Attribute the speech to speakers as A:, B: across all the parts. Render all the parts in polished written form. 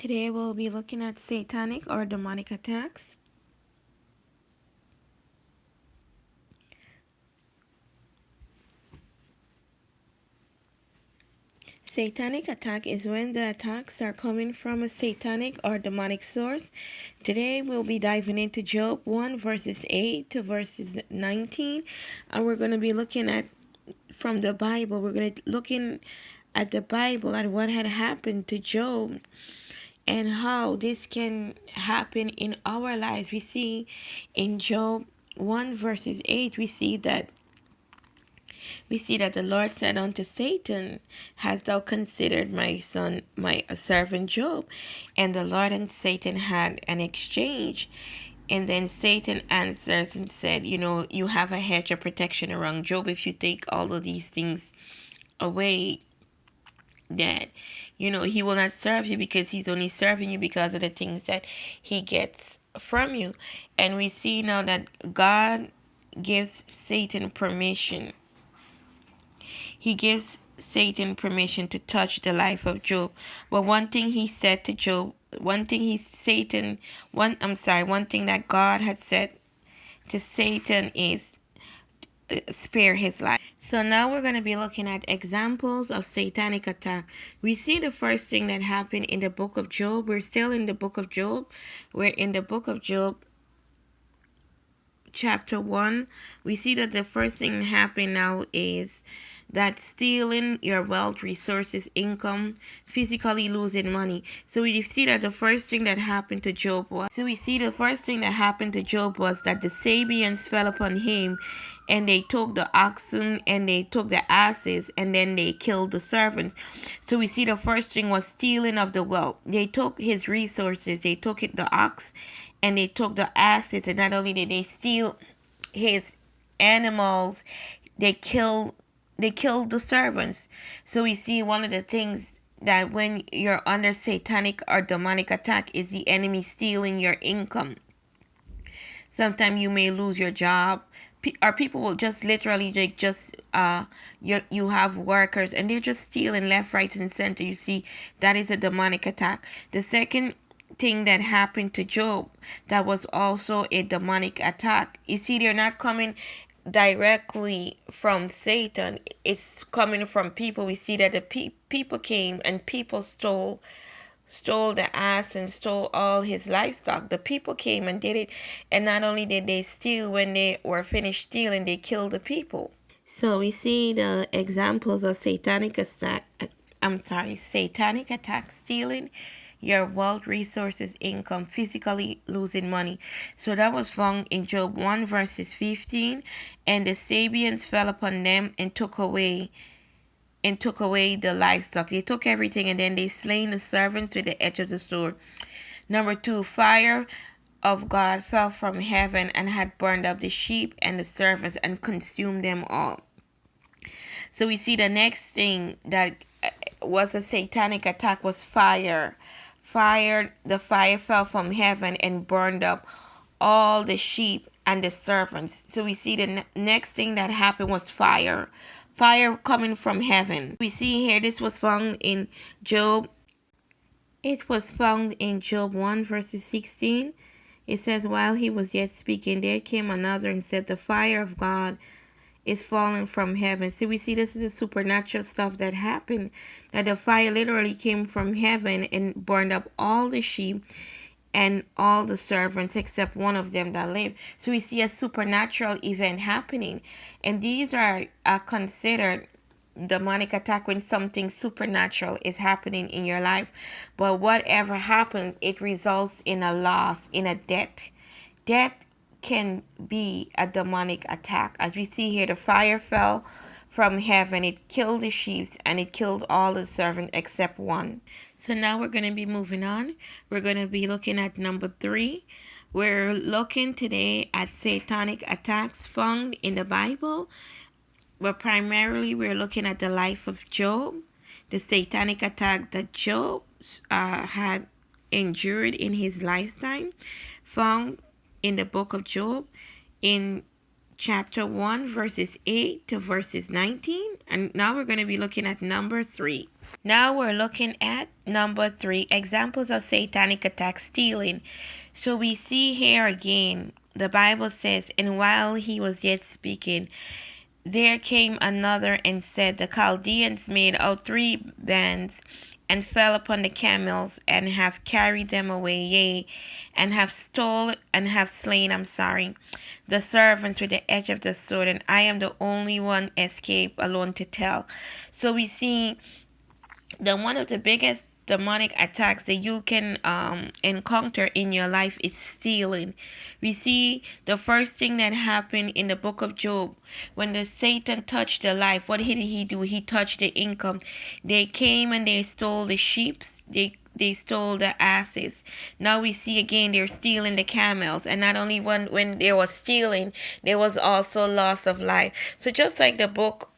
A: Today we'll be looking at satanic or demonic attacks. Satanic attack is when the attacks are coming from a satanic or demonic source. Today we'll be diving into Job 1 verses 8 to verses 19, and we're going to be looking at from the Bible. We're going to looking at the Bible at what had happened to Job and how this can happen in our lives. We see in Job 1 verses 8, we see that the Lord said unto Satan, hast thou considered my son, my servant Job? And the Lord and Satan had an exchange. And then Satan answers and said, you have a hedge of protection around Job. If you take all of these things away, that he will not serve you, because he's only serving you because of the things that he gets from you. And we see now that God gives Satan permission. He gives Satan permission to touch the life of Job. But one thing he said to Job, one thing that God had said to Satan is spare his life. So now we're going to be looking at examples of satanic attack. We see the first thing that happened in the book of Job. We're still in the book of Job. We're in the book of Job chapter 1. We see that the first thing that happened now is that stealing your wealth, resources, income, physically losing money. So we see that the first thing that happened to Job was that the Sabians fell upon him, and they took the oxen and they took the asses, and then they killed the servants. So we see the first thing was stealing of the wealth. They took his resources, they took the ox, and they took the asses, and not only did they steal his animals, they killed the servants. So we see one of the things that when you're under satanic or demonic attack is the enemy stealing your income. Sometimes you may lose your job, or people will just literally you have workers and they're just stealing left, right, and center. You see, that is a demonic attack. The second thing that happened to Job, that was also a demonic attack. You see, they're not coming directly from Satan, it's coming from people. We see that the people came and people stole the ass and stole all his livestock. The people came and did it, and not only did they steal, when they were finished stealing, they killed the people. So we see the examples of satanic attack, stealing your wealth, resources, income, physically losing money. So that was found in Job 1 verses 15. And the Sabians fell upon them and took away the livestock. They took everything, and then they slain the servants with the edge of the sword. Number 2, fire of God fell from heaven and had burned up the sheep and the servants and consumed them all. So we see the next thing that was a satanic attack was fire. The fire fell from heaven and burned up all the sheep and the servants. So we see the next thing that happened was fire coming from heaven. We see here, this was found in Job. It was found in Job 1 verses 16. It says, while he was yet speaking, there came another and said, the fire of God is falling from heaven. So we see this is the supernatural stuff that happened, that the fire literally came from heaven and burned up all the sheep and all the servants except one of them that lived. So we see a supernatural event happening, and these are considered demonic attack when something supernatural is happening in your life. But whatever happens, it results in a loss, in a death. Death can be a demonic attack. As we see here, the fire fell from heaven, it killed the sheep, and it killed all the servants except one. So now we're going to be moving on. We're going to be looking at number 3. We're looking today at satanic attacks found in the Bible, but primarily we're looking at the life of Job, the satanic attack that Job had endured in his lifetime, found in the book of Job. In chapter 1, verses 8 to verses 19. And now we're going to be looking at number 3. Now we're looking at number 3, examples of satanic attack, stealing. So we see here again, the Bible says, and while he was yet speaking, there came another and said, the Chaldeans made out 3 bands and fell upon the camels and have carried them away, yea, and have slain, the servants with the edge of the sword, and I am the only one escaped alone to tell. So we see that one of the biggest demonic attacks that you can encounter in your life is stealing. We see the first thing that happened in the book of Job when the Satan touched the life. What did he do? He touched the income. They came and they stole the sheep. They stole the asses. Now we see again they're stealing the camels, and not only when they were stealing, there was also loss of life. So just like the book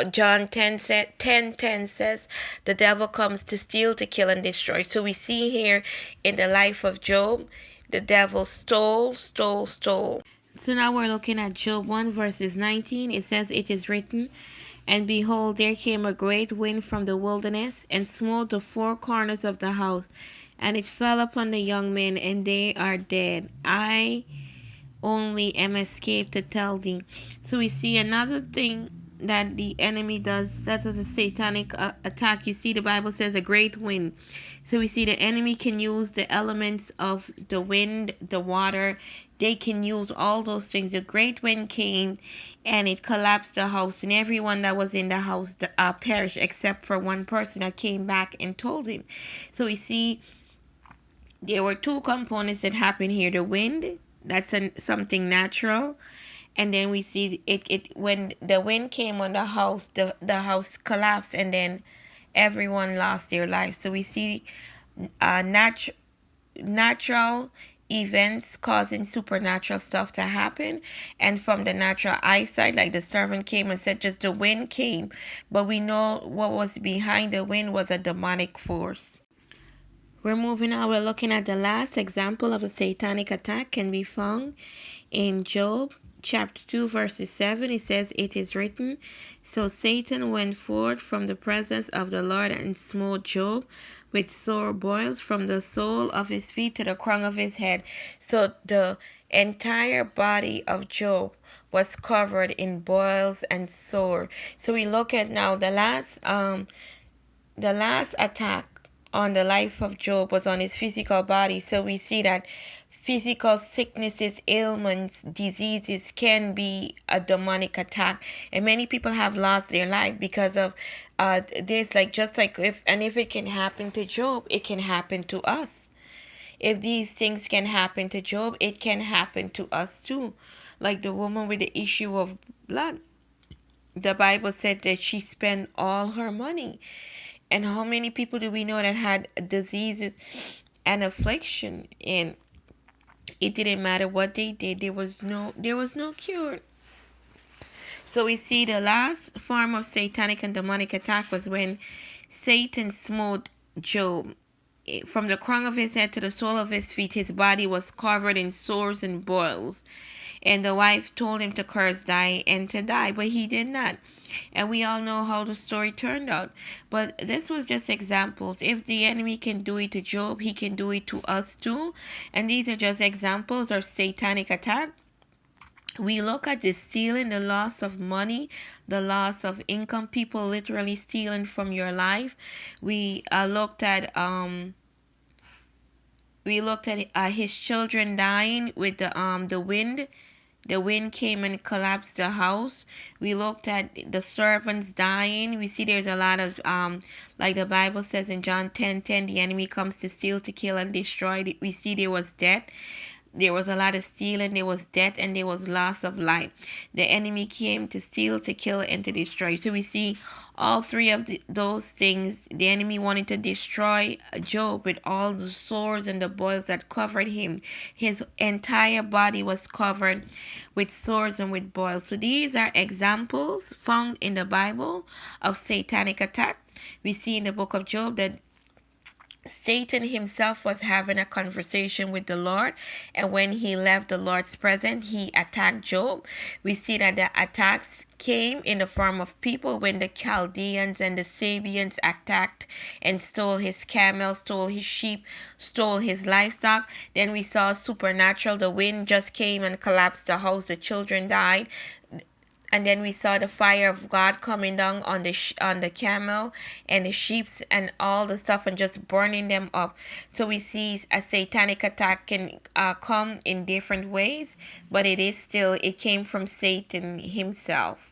A: John 10 says, the devil comes to steal, to kill, and destroy. So we see here in the life of Job, the devil stole. So now we're looking at Job 1 verses 19. It says, it is written, and behold, there came a great wind from the wilderness, and smote the 4 corners of the house, and it fell upon the young men, and they are dead. I only am escaped to tell thee. So we see another thing that the enemy does, that is a satanic attack. You see, the Bible says a great wind. So we see the enemy can use the elements of the wind, the water. They can use all those things. The great wind came and it collapsed the house, and everyone that was in the house perished except for one person that came back and told him. So we see there were 2 components that happened here. The wind, that's something natural. And then we see it when the wind came on the house, the house collapsed, and then everyone lost their life. So we see natural events causing supernatural stuff to happen. And from the natural eyesight, like the servant came and said just the wind came, but we know what was behind the wind was a demonic force. We're moving on. We're looking at the last example of a satanic attack can be found in Job chapter 2 verses 7. It says, it is written, so Satan went forth from the presence of the Lord and smote Job with sore boils from the sole of his feet to the crown of his head. So the entire body of Job was covered in boils and sore. So we look at now the last attack on the life of Job was on his physical body. So we see that physical sicknesses, ailments, diseases can be a demonic attack, and many people have lost their life because of this. Like just like if it can happen to Job, it can happen to us. If these things can happen to Job, it can happen to us too. Like the woman with the issue of blood, the Bible said that she spent all her money. And how many people do we know that had diseases and affliction, and it didn't matter what they did, there was no cure. So we see the last form of satanic and demonic attack was when Satan smote Job. From the crown of his head to the sole of his feet, his body was covered in sores and boils. And the wife told him to curse die and to die, but he did not. And we all know how the story turned out. But this was just examples. If the enemy can do it to Job, he can do it to us too. And these are just examples of satanic attack. We look at the stealing, the loss of money, the loss of income, people literally stealing from your life. We looked at his children dying with the wind. The wind came and collapsed the house. We looked at the servants dying. We see there's a lot of like the Bible says in John 10:10, the enemy comes to steal, to kill, and destroy. We see there was death. There was a lot of stealing, there was death, and there was loss of life. The enemy came to steal, to kill, and to destroy. So we see all 3 of those things. The enemy wanted to destroy Job with all the sores and the boils that covered him. His entire body was covered with sores and with boils. So these are examples found in the Bible of satanic attack. We see in the book of Job that Satan himself was having a conversation with the Lord, and when he left the Lord's presence, he attacked Job. We see that the attacks came in the form of people when the Chaldeans and the Sabians attacked and stole his camels, stole his sheep, stole his livestock. Then we saw supernatural. The wind just came and collapsed the house. The children died. And then we saw the fire of God coming down on the camel and the sheep and all the stuff and just burning them up. So we see a satanic attack can come in different ways, but it came from Satan himself.